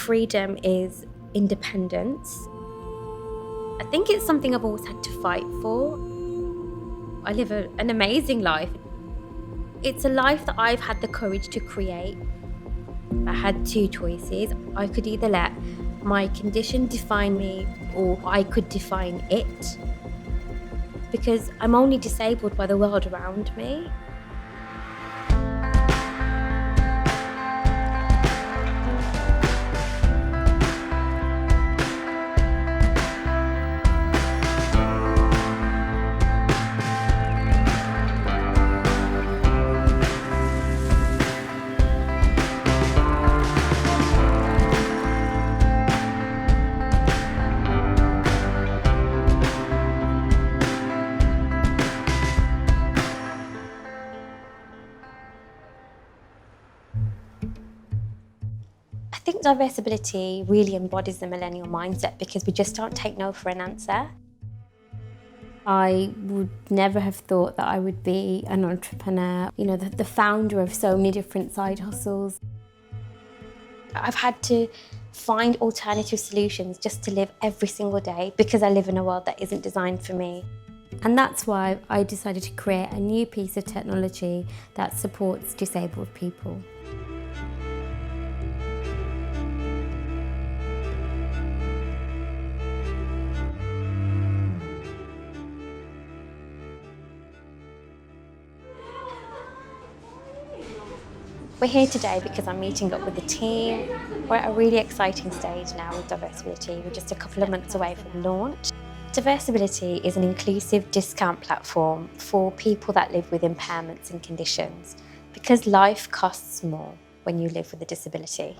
freedom is independence. I think it's something I've always had to fight for. I live an amazing life. It's a life that I've had the courage to create. I had two choices. I could either let my condition define me, or I could define it. Because I'm only disabled by the world around me. I think diversibility really embodies the millennial mindset because we just don't take no for an answer. I would never have thought that I would be an entrepreneur, the founder of so many different side hustles. I've had to find alternative solutions just to live every single day because I live in a world that isn't designed for me. And that's why I decided to create a new piece of technology that supports disabled people. We're here today because I'm meeting up with the team. We're at a really exciting stage now with Diversibility. We're just a couple of months away from launch. Diversibility is an inclusive discount platform for people that live with impairments and conditions because life costs more when you live with a disability.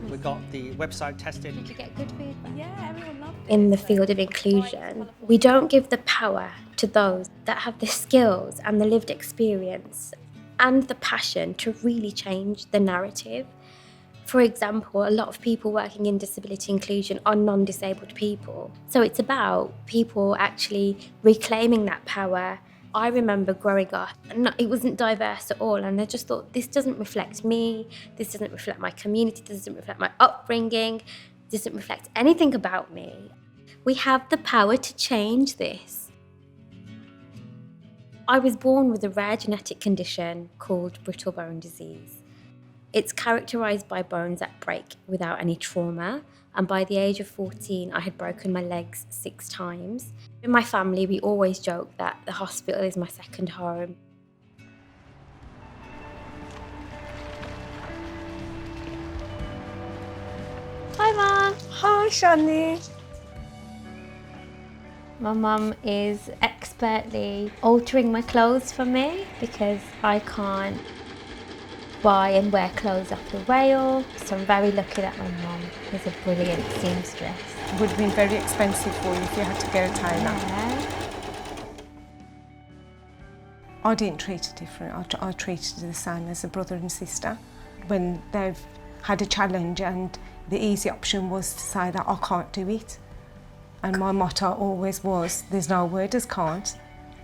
We got the website tested. Did you get good feedback? Yeah, everyone loved it. In the field of inclusion, we don't give the power to those that have the skills and the lived experience and the passion to really change the narrative. For example, a lot of people working in disability inclusion are non-disabled people. So it's about people actually reclaiming that power. I remember growing up and it wasn't diverse at all, and I just thought, this doesn't reflect me, this doesn't reflect my community, this doesn't reflect my upbringing, this doesn't reflect anything about me. We have the power to change this. I was born with a rare genetic condition called brittle bone disease. It's characterised by bones that break without any trauma, and by the age of 14 I had broken my legs 6 times. In my family we always joke that the hospital is my second home. Hi Mum! Hi, Shani. My mum is expertly altering my clothes for me because I can't buy and wear clothes off the rail. So I'm very lucky that my mum is a brilliant seamstress. It would have been very expensive for you if you had to get a tailor. Yeah. I didn't treat it different. I treated it the same as a brother and sister. When they've had a challenge and the easy option was to say that I can't do it. And my motto always was, there's no word as can't.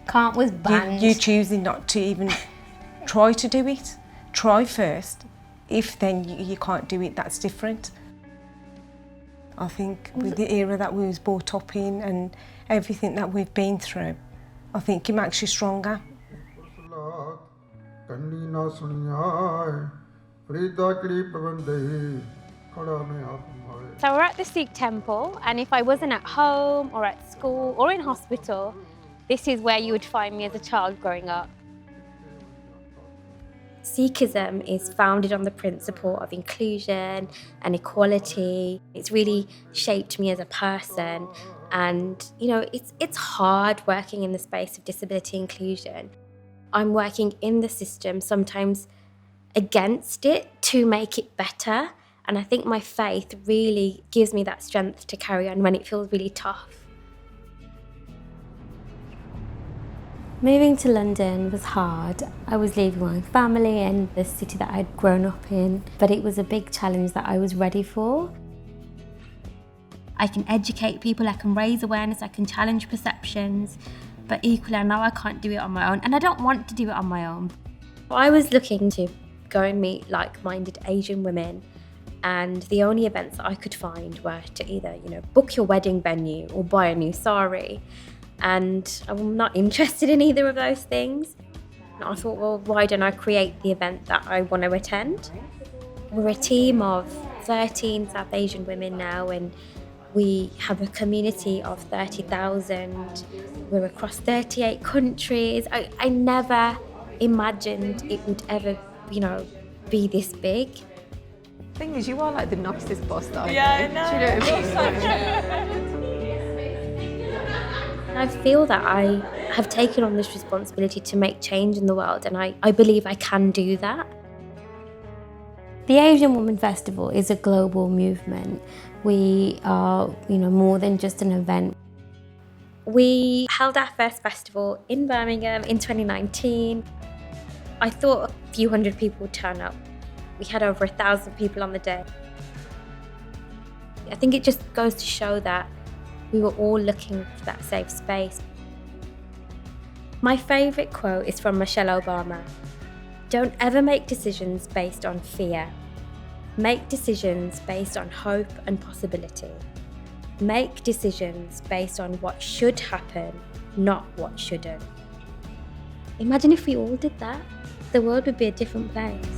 Can't was banned. You choosing not to even try to do it. Try first. If then you can't do it, that's different. I think with the era that we was brought up in and everything that we've been through, I think it makes you stronger. So we're at the Sikh temple, and if I wasn't at home or at school or in hospital, this is where you would find me as a child growing up. Sikhism is founded on the principle of inclusion and equality. It's really shaped me as a person, and it's hard working in the space of disability inclusion. I'm working in the system, sometimes against it, to make it better. And I think my faith really gives me that strength to carry on when it feels really tough. Moving to London was hard. I was leaving my family and the city that I'd grown up in, but it was a big challenge that I was ready for. I can educate people, I can raise awareness, I can challenge perceptions, but equally I know I can't do it on my own, and I don't want to do it on my own. I was looking to go and meet like-minded Asian women And the only events that I could find were to either, book your wedding venue or buy a new sari. And I'm not interested in either of those things. And I thought, well, why don't I create the event that I want to attend? We're a team of 13 South Asian women now, and we have a community of 30,000. We're across 38 countries. I never imagined it would ever, be this big. The thing is, you are like the nicest boss that I know. Yeah, I know. Do you know what I mean? I feel that I have taken on this responsibility to make change in the world, and I believe I can do that. The Asian Women Festival is a global movement. We are, more than just an event. We held our first festival in Birmingham in 2019. I thought a few hundred people would turn up. We had over 1,000 people on the day. I think it just goes to show that we were all looking for that safe space. My favourite quote is from Michelle Obama. Don't ever make decisions based on fear. Make decisions based on hope and possibility. Make decisions based on what should happen, not what shouldn't. Imagine if we all did that. The world would be a different place.